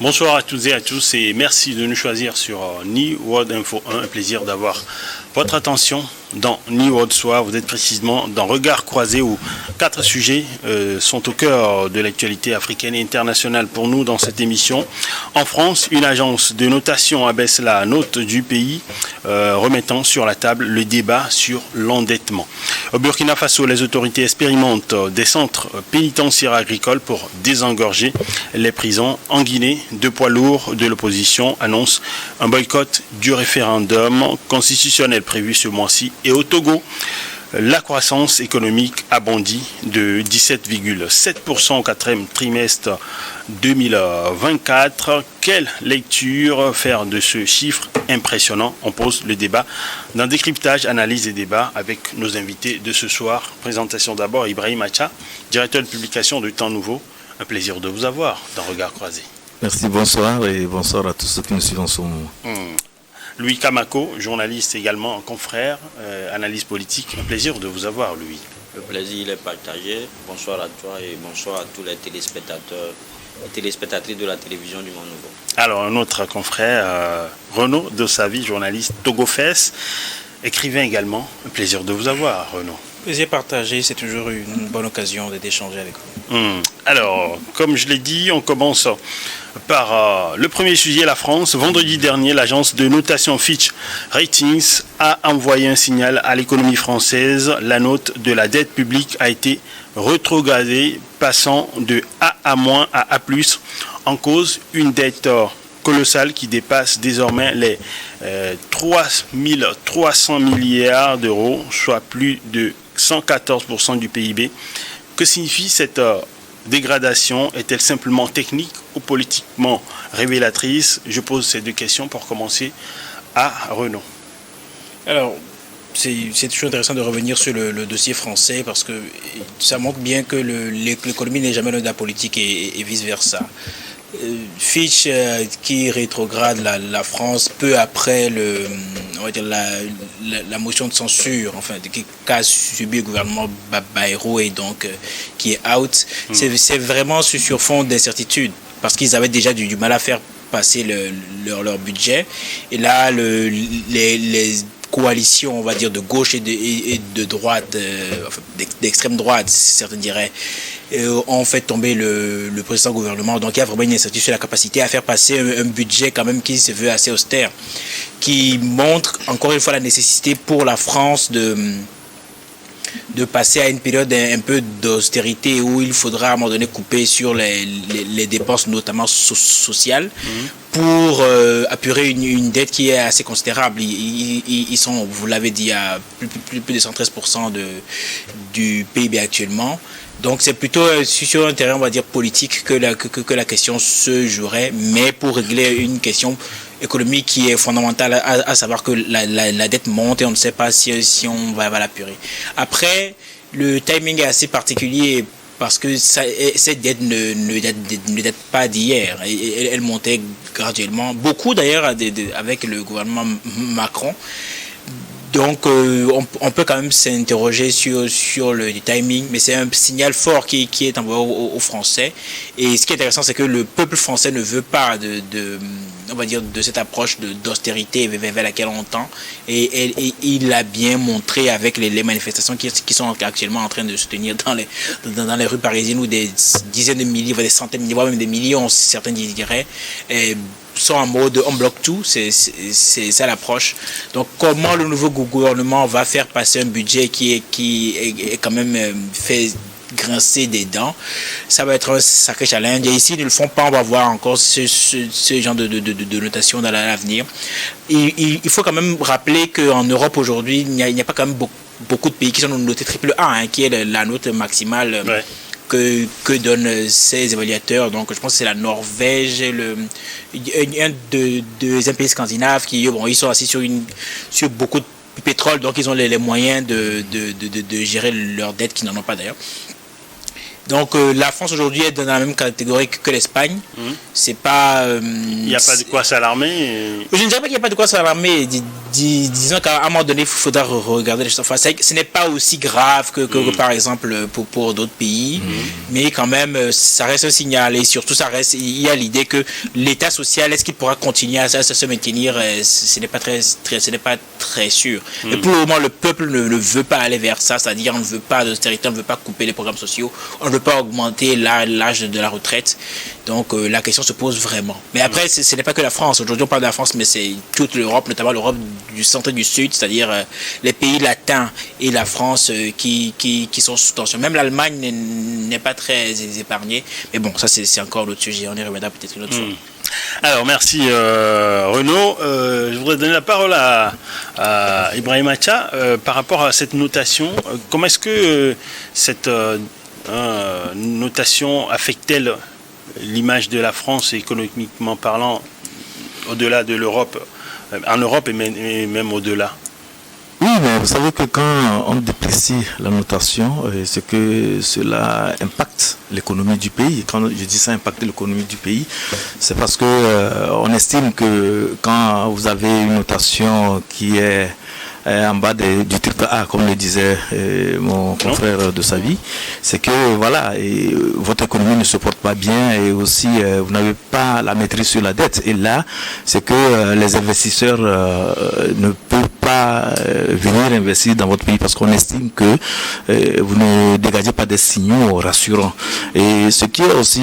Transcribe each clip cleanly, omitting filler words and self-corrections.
Bonsoir à toutes et à tous et merci de nous choisir sur New World Info 1. Un plaisir d'avoir votre attention dans New World Soir. Vous êtes précisément dans Regard Croisé où 4 sujets sont au cœur de l'actualité africaine et internationale pour nous dans cette émission. En France, une agence de notation abaisse la note du pays, remettant sur la table le débat sur l'endettement. Au Burkina Faso, les autorités expérimentent des centres pénitentiaires agricoles pour désengorger les prisons. En Guinée, 2 poids lourds de l'opposition annoncent un boycott du référendum constitutionnel prévu ce mois-ci. Et au Togo, la croissance économique a bondi de 17,7% au 4e trimestre 2024. Quelle lecture faire de ce chiffre impressionnant? On pose le débat dans Décryptage, Analyse et Débat avec nos invités de ce soir. Présentation d'abord, Ibrahim Acha, directeur de publication de Temps Nouveau. Un plaisir de vous avoir dans Regard Croisé. Merci, bonsoir et bonsoir à tous ceux qui nous suivent en ce moment. Louis Kamako, journaliste également, confrère, analyse politique. Un plaisir de vous avoir, Louis. Le plaisir il est partagé. Bonsoir à toi et bonsoir à tous les téléspectateurs et téléspectatrices de la télévision du Monde Nouveau. Alors, un autre confrère, Renaud Dossavi, journaliste TogoFest, écrivain également. Un plaisir de vous avoir, Renaud. Plaisir partagé, c'est toujours une bonne occasion d'échanger avec vous. Alors, comme je l'ai dit, on commence par le premier sujet, la France. Vendredi dernier, l'agence de notation Fitch Ratings a envoyé un signal à l'économie française. La note de la dette publique a été rétrogradée, passant de A à- à A+, en cause une dette colossale qui dépasse désormais les 3 300 milliards d'euros, soit plus de 114% du PIB. Que signifie cette dégradation? Est-elle simplement technique ou politiquement révélatrice? Je pose ces 2 questions pour commencer à Renaud. Alors, c'est toujours intéressant de revenir sur le dossier français parce que ça montre bien que l'économie n'est jamais loin de la politique et vice-versa. Fitch qui rétrograde la France peu après on va dire la motion de censure qu'a subi le gouvernement Bayrou et donc qui est out. C'est vraiment sur fond d'incertitude parce qu'ils avaient déjà du mal à faire passer leur budget et là les coalitions, on va dire, de gauche et de droite, d'extrême droite, certains diraient, ont fait tomber le précédent gouvernement. Donc il y a vraiment une incertitude sur la capacité à faire passer un budget quand même qui se veut assez austère, qui montre encore une fois la nécessité pour la France de passer à une période un peu d'austérité où il faudra à un moment donné couper sur les dépenses, notamment sociales, pour apurer une dette qui est assez considérable. Ils sont, vous l'avez dit, à plus de 113% du PIB actuellement. Donc c'est plutôt sur un terrain, on va dire, politique que la question se jouerait, mais pour régler une question économique qui est fondamentale, à savoir que la dette monte et on ne sait pas si on va l'apurer. Après, le timing est assez particulier parce que cette dette ne date pas d'hier. Elle montait graduellement, beaucoup d'ailleurs avec le gouvernement Macron. Donc on peut quand même s'interroger sur le timing, mais c'est un signal fort qui est envoyé aux Français. Et ce qui est intéressant, c'est que le peuple français ne veut pas on va dire, de cette approche d'austérité vers laquelle on tend. Et il l'a bien montré avec les manifestations qui sont actuellement en train de se tenir dans les rues parisiennes où des dizaines de milliers, des centaines de milliers, voire même des millions, certains diraient, sont en mode on bloque tout, c'est ça l'approche. Donc comment le nouveau gouvernement va faire passer un budget qui est quand même fait grincer des dents, ça va être un sacré challenge. Et ici, ils ne le font pas, on va voir encore ce genre de notation dans l'avenir. Il faut quand même rappeler qu'en Europe aujourd'hui, il n'y a pas quand même beaucoup de pays qui sont notés triple A, qui est la note maximale. Ouais. Que donnent ces évaluateurs. Donc je pense que c'est la Norvège, un des pays scandinaves qui ils sont assis sur beaucoup de pétrole, donc ils ont les moyens de gérer leurs dettes qui n'en ont pas d'ailleurs. Donc la France aujourd'hui est dans la même catégorie que l'Espagne. C'est pas. Il n'y a pas de quoi s'alarmer. Je ne dirais pas qu'il n'y a pas de quoi s'alarmer. Disons qu'à un moment donné, il faudra regarder les choses. Enfin, ce n'est pas aussi grave que par exemple pour d'autres pays, mais quand même, ça reste un signal. Et surtout, il y a l'idée que l'État social, est-ce qu'il pourra continuer à se maintenir? Ce n'est pas très sûr. Et pour le moment, le peuple ne veut pas aller vers ça, c'est-à-dire on ne veut pas d'austérité, on ne veut pas couper les programmes sociaux, on ne veut pas augmenter l'âge de la retraite. Donc la question se pose vraiment. Mais après, ce n'est pas que la France. Aujourd'hui, on parle de la France, mais c'est toute l'Europe, notamment l'Europe du centre et du sud, c'est-à-dire les pays latins et la France qui sont sous tension. Même l'Allemagne n'est pas très épargnée. Mais bon, ça c'est encore l'autre sujet. On y reviendra peut-être une autre fois. Alors merci Renaud. Je voudrais donner la parole à Ibrahim Acha par rapport à cette notation. Comment est-ce que cette notation affecte-t-elle l'image de la France économiquement parlant au-delà de l'Europe, en Europe et même au-delà? Oui, mais vous savez que quand on déprécie la notation, c'est que cela impacte l'économie du pays. Quand je dis ça impacte l'économie du pays, c'est parce que on estime que quand vous avez une notation qui est en bas du triple A, comme le disait mon confrère de sa vie, c'est que voilà, votre économie ne se porte pas bien et aussi vous n'avez pas la maîtrise sur la dette. Et là, c'est que les investisseurs ne peuvent pas venir investir dans votre pays parce qu'on estime que vous ne dégagez pas des signaux rassurants. Et ce qui est aussi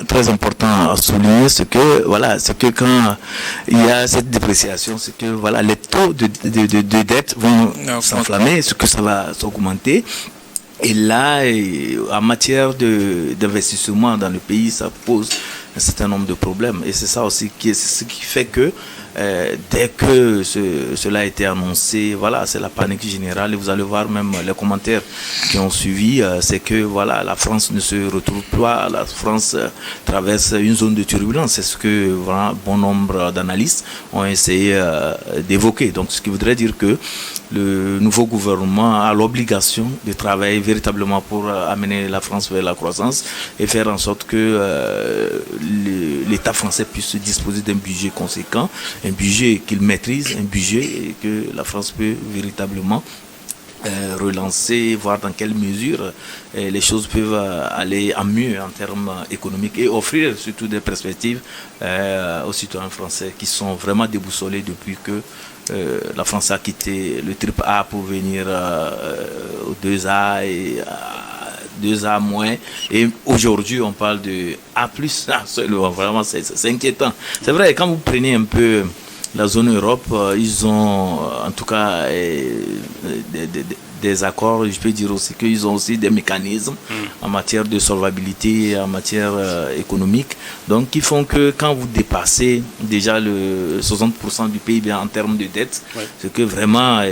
très important à souligner, c'est que voilà, c'est que quand il y a cette dépréciation, c'est que voilà, les taux de dette vont s'enflammer, ce que ça va s'augmenter. Et là, en matière d'investissement dans le pays, ça pose un certain nombre de problèmes. Et c'est ça aussi ce qui fait que dès que cela a été annoncé, voilà, c'est la panique générale. Et vous allez voir même les commentaires qui ont suivi, c'est que voilà, la France ne se retrouve pas, la France traverse une zone de turbulence. C'est ce que voilà, bon nombre d'analystes ont essayé d'évoquer. Donc, ce qui voudrait dire que le nouveau gouvernement a l'obligation de travailler véritablement pour amener la France vers la croissance et faire en sorte que l'État français puisse disposer d'un budget conséquent, un budget qu'il maîtrise, un budget que la France peut véritablement relancer, voir dans quelle mesure les choses peuvent aller en mieux en termes économiques et offrir surtout des perspectives aux citoyens français qui sont vraiment déboussolés depuis que la France a quitté le triple A pour venir au 2A et 2A moins, et aujourd'hui on parle de A+. Vraiment c'est inquiétant. C'est vrai, quand vous prenez un peu la zone Europe, ils ont en tout cas des accords. Je peux dire aussi qu'ils ont aussi des mécanismes en matière de solvabilité, en matière économique, donc qui font que quand vous dépassez déjà le 60% du PIB en termes de dette, c'est que vraiment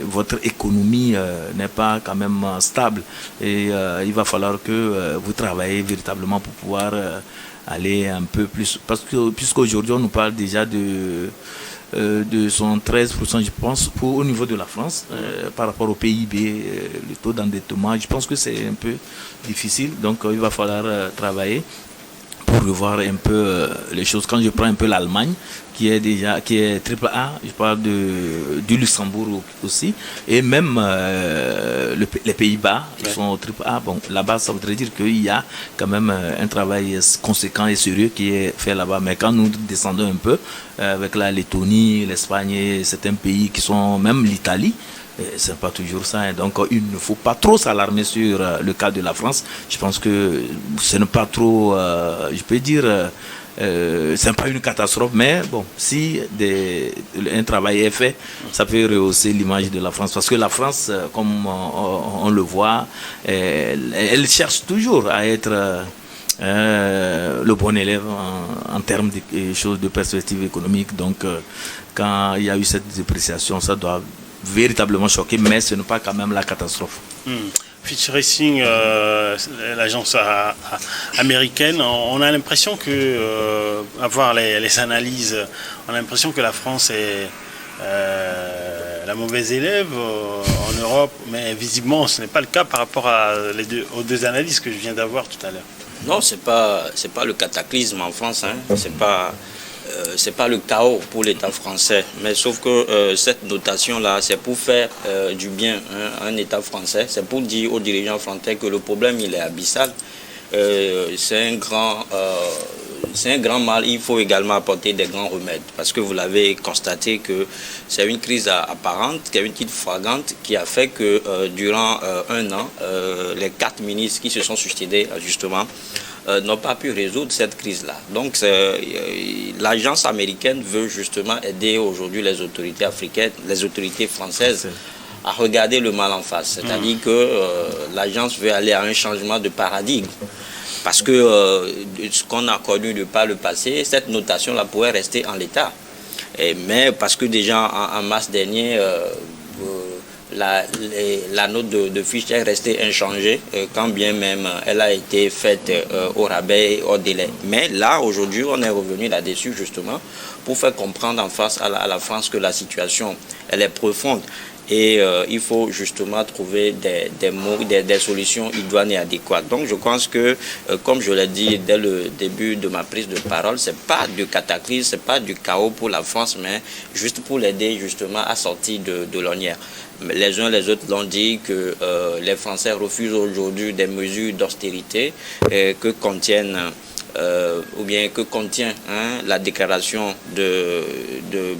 votre économie n'est pas quand même stable, et il va falloir que vous travaillez véritablement pour pouvoir aller un peu plus, parce que puisqu'aujourd'hui on nous parle déjà de 113%, je pense, au niveau de la France, par rapport au PIB, le taux d'endettement, je pense que c'est un peu difficile, donc il va falloir travailler pour revoir un peu les choses. Quand je prends un peu l'Allemagne, qui est triple A, je parle du Luxembourg aussi, et même les Pays-Bas, ils sont au triple A. Bon, là-bas, ça voudrait dire qu'il y a quand même un travail conséquent et sérieux qui est fait là-bas. Mais quand nous descendons un peu, avec la Lettonie, l'Espagne et certains pays qui sont, même l'Italie, c'est pas toujours ça, hein. Donc il ne faut pas trop s'alarmer sur le cas de la France. Je pense que ce n'est pas trop, je peux dire, c'est pas une catastrophe, mais bon, si un travail est fait, ça peut rehausser l'image de la France, parce que la France, comme on le voit, elle cherche toujours à être le bon élève en termes de choses de perspective économique. Donc quand il y a eu cette dépréciation, ça doit véritablement choqué, mais ce n'est pas quand même la catastrophe. Fitch Ratings, l'agence américaine, on a l'impression que, à voir les analyses, on a l'impression que la France est la mauvaise élève en Europe, mais visiblement ce n'est pas le cas par rapport aux deux analyses que je viens d'avoir tout à l'heure. Non, c'est pas le cataclysme en France, hein. C'est pas le chaos pour l'État français, mais sauf que cette notation-là, c'est pour faire du bien, hein, à un État français, c'est pour dire aux dirigeants français que le problème il est abyssal, c'est un grand mal, il faut également apporter des grands remèdes, parce que vous l'avez constaté que c'est une crise apparente, qui est une crise flagrante, qui a fait que durant un an, les 4 ministres qui se sont succédés justement, n'ont pas pu résoudre cette crise-là. Donc l'agence américaine veut justement aider aujourd'hui les autorités africaines, les autorités françaises à regarder le mal en face. C'est-à-dire que l'agence veut aller à un changement de paradigme. Parce que ce qu'on a connu de par le passé, cette notation-là pourrait rester en l'état. Mais parce que déjà en mars dernier, la note de Fitch est restée inchangée, quand bien même elle a été faite au rabais et au délai. Mais là, aujourd'hui, on est revenu là-dessus justement pour faire comprendre en face à la France que la situation, elle est profonde. Et il faut justement trouver des solutions idoines et adéquates. Donc je pense que, comme je l'ai dit dès le début de ma prise de parole, ce n'est pas du cataclysme, ce n'est pas du chaos pour la France, mais juste pour l'aider justement à sortir de l'ornière. Les uns les autres l'ont dit que les Français refusent aujourd'hui des mesures d'austérité que contiennent ou bien que contient la déclaration de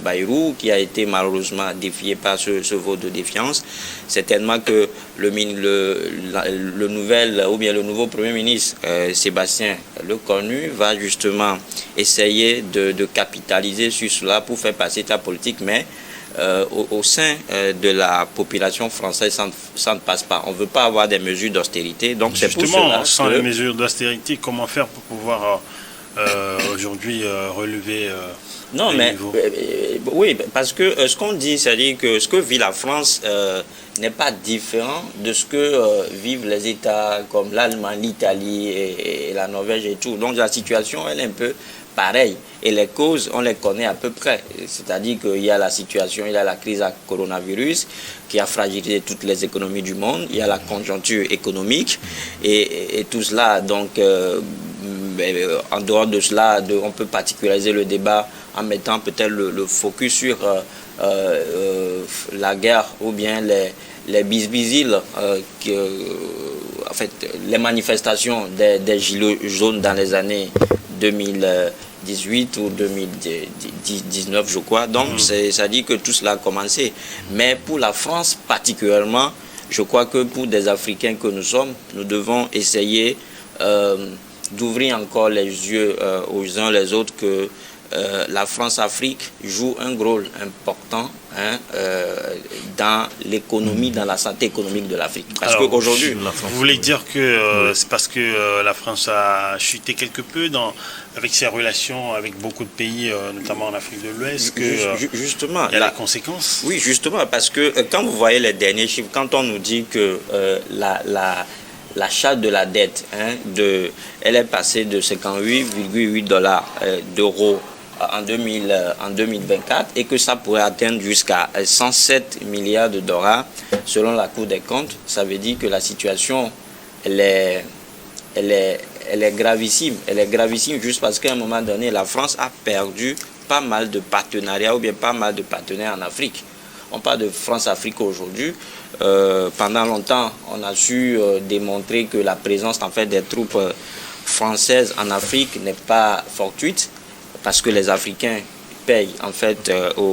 Bayrou, qui a été malheureusement défiée par ce vote de défiance. Certainement que le nouveau Premier ministre, Sébastien Lecornu, va justement essayer de capitaliser sur cela pour faire passer ta politique, mais au sein de la population française, ça ne passe pas. On ne veut pas avoir des mesures d'austérité. Donc c'est pour cela sans les mesures d'austérité, comment faire pour pouvoir aujourd'hui relever non, mais oui, parce que ce qu'on dit, c'est-à-dire que ce que vit la France n'est pas différent de ce que vivent les États comme l'Allemagne, l'Italie et la Norvège et tout. Donc la situation, elle est un peu pareil. Et les causes, on les connaît à peu près. C'est-à-dire qu'il y a la situation, il y a la crise à coronavirus qui a fragilisé toutes les économies du monde. Il y a la conjoncture économique et tout cela. Donc, en dehors de cela, on peut particulariser le débat en mettant peut-être le focus sur la guerre ou bien les bisbisiles, en fait, les manifestations des gilets jaunes dans les années 2018 ou 2019, je crois. Donc, ça dit que tout cela a commencé. Mais pour la France particulièrement, je crois que pour des Africains que nous sommes, nous devons essayer d'ouvrir encore les yeux aux uns les autres que la France-Afrique joue un rôle important dans l'économie, dans la santé économique de l'Afrique. Parce qu'aujourd'hui... Vous voulez dire que c'est parce que la France a chuté quelque peu avec ses relations avec beaucoup de pays, notamment en Afrique de l'Ouest, justement, il y a des conséquences? Oui, justement, parce que quand vous voyez les derniers chiffres, quand on nous dit que la charge de la dette, elle est passée de 58,8 d'euros en 2024 et que ça pourrait atteindre jusqu'à 107 milliards de dollars selon la Cour des comptes. Ça veut dire que la situation, elle est gravissime. Elle est gravissime juste parce qu'à un moment donné, la France a perdu pas mal de partenariats ou bien pas mal de partenaires en Afrique. On parle de France-Afrique aujourd'hui. Pendant longtemps, on a su démontrer que la présence en fait des troupes françaises en Afrique n'est pas fortuite parce que les Africains payent en fait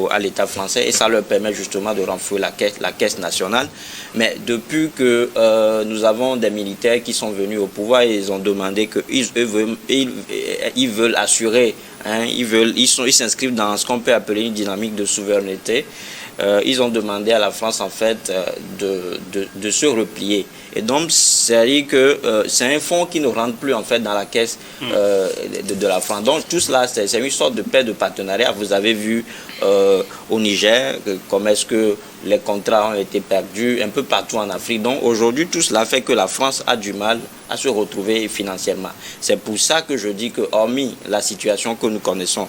à l'État français et ça leur permet justement de renflouer la caisse nationale. Mais depuis que nous avons des militaires qui sont venus au pouvoir, ils ont demandé qu'ils veulent assurer, ils s'inscrivent dans ce qu'on peut appeler une dynamique de souveraineté. Ils ont demandé à la France en fait de se replier. Et donc, c'est-à-dire que c'est un fonds qui ne rentre plus en fait dans la caisse de la France. Donc, tout cela, c'est une sorte de paix de partenariat. Vous avez vu au Niger comment est-ce que les contrats ont été perdus un peu partout en Afrique. Donc, aujourd'hui, tout cela fait que la France a du mal à se retrouver financièrement. C'est pour ça que je dis que, hormis la situation que nous connaissons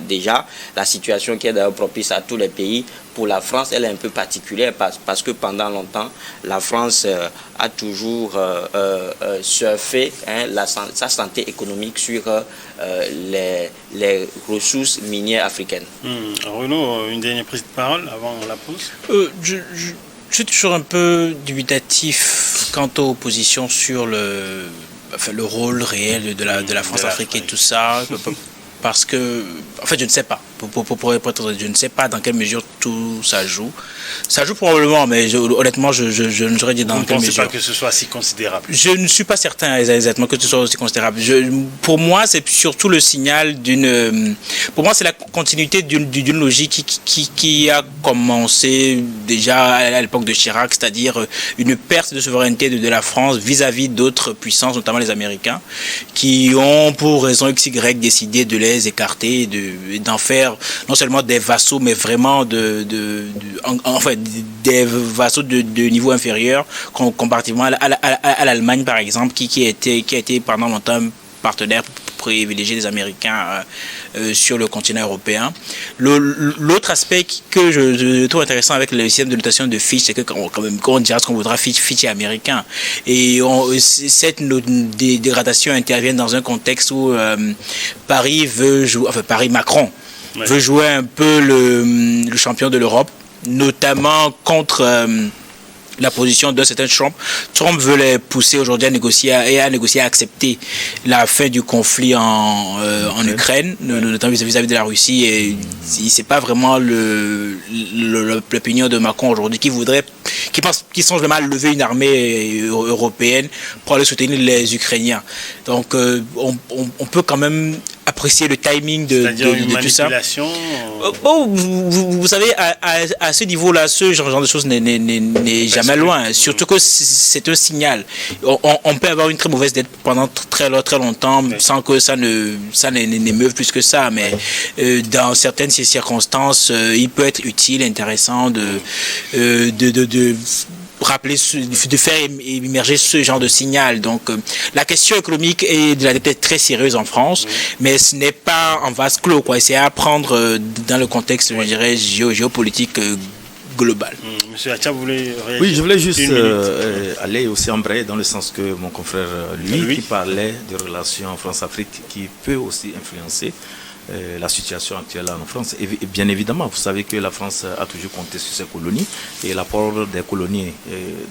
déjà la situation qui est d'ailleurs propice à tous les pays. Pour la France, elle est un peu particulière parce que pendant longtemps, la France a toujours surfé sa santé économique sur les ressources minières africaines. Renaud, une dernière prise de parole avant la pause. Je suis toujours un peu dubitatif quant aux positions sur le rôle réel de la France-Afrique et tout ça. Parce que, en fait, je ne sais pas. Pour être honnête, je ne sais pas dans quelle mesure tout ça joue. Ça joue probablement, mais honnêtement, je ne saurais dire dans quelle mesure. Vous ne pensez pas que ce soit si considérable? Je ne suis pas certain exactement que ce soit aussi considérable. Pour moi, c'est surtout le signal d'une... Pour moi, c'est la continuité d'une logique qui a commencé déjà à l'époque de Chirac, c'est-à-dire une perte de souveraineté de la France vis-à-vis d'autres puissances, notamment les Américains, qui ont, pour raison XY, décidé de les écarter et d'en faire non seulement des vassaux, mais vraiment des vassaux de niveau inférieur, comparativement à l'Allemagne, par exemple, qui a été pendant longtemps partenaire privilégié des Américains sur le continent européen. L'autre aspect que je trouve intéressant avec le système de notation de Fitch, c'est que quand on dira ce qu'on voudra, Fitch est américain. Et cette dégradation intervient dans un contexte où Macron veut jouer un peu le champion de l'Europe, notamment contre la position d'un certain Trump. Trump veut les pousser aujourd'hui à négocier, à accepter la fin du conflit en Ukraine, notamment vis-à-vis de la Russie. Et c'est pas vraiment l'opinion de Macron aujourd'hui qui songe vraiment à lever une armée européenne pour aller soutenir les Ukrainiens. Donc on peut quand même apprécier le timing de tout ça. Vous savez, à ce niveau-là, ce genre de choses n'est jamais loin. Surtout que c'est un signal. On peut avoir une très mauvaise dette pendant très longtemps sans que ça n'émeuve plus que ça. Mais dans certaines circonstances, il peut être utile, intéressant de rappeler, de faire émerger ce genre de signal. Donc, la question économique et de la dette est très sérieuse en France, mais ce n'est pas en vase clos, quoi. C'est à prendre dans le contexte, je dirais, géopolitique global. Monsieur Acha, vous voulez réagir? Oui, je voulais juste aller aussi embrayer dans le sens que mon confrère, lui, qui parlait de relations France-Afrique, qui peut aussi influencer la situation actuelle en France. Et bien évidemment, vous savez que la France a toujours compté sur ses colonies et l'apport des colonies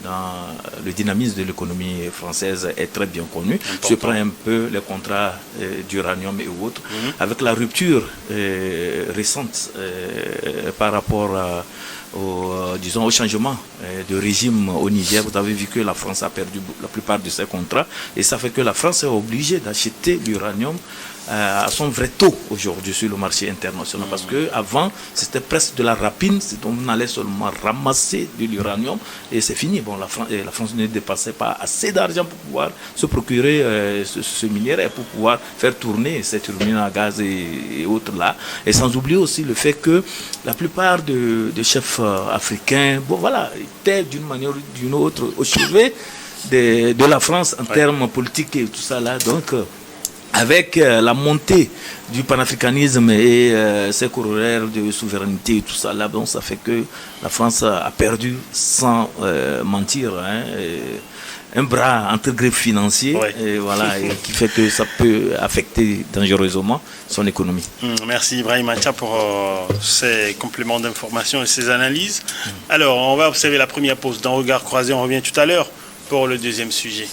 dans le dynamisme de l'économie française est très bien connu. Je prends un peu les contrats d'uranium et autres. Avec la rupture récente par rapport au changement de régime au Niger, vous avez vu que la France a perdu la plupart de ses contrats et ça fait que la France est obligée d'acheter l'uranium à son vrai taux aujourd'hui sur le marché international, parce que avant c'était presque de la rapine, on allait seulement ramasser de l'uranium et c'est fini. Bon, la France ne dépassait pas assez d'argent pour pouvoir se procurer ce minerai pour pouvoir faire tourner cette turbine à gaz et autres là. Et sans oublier aussi le fait que la plupart de chefs africains, étaient d'une manière ou d'une autre au chevet de la France en termes politiques et tout ça là. Donc avec la montée du panafricanisme et ses corollaires de souveraineté et tout ça là, donc ça fait que la France a perdu, sans mentir, un bras entre griffes financier, et qui fait que ça peut affecter dangereusement son économie. Merci Ibrahim Acha pour ces compléments d'information et ces analyses. Alors, on va observer la première pause dans Regard Croisé. On revient tout à l'heure pour le deuxième sujet.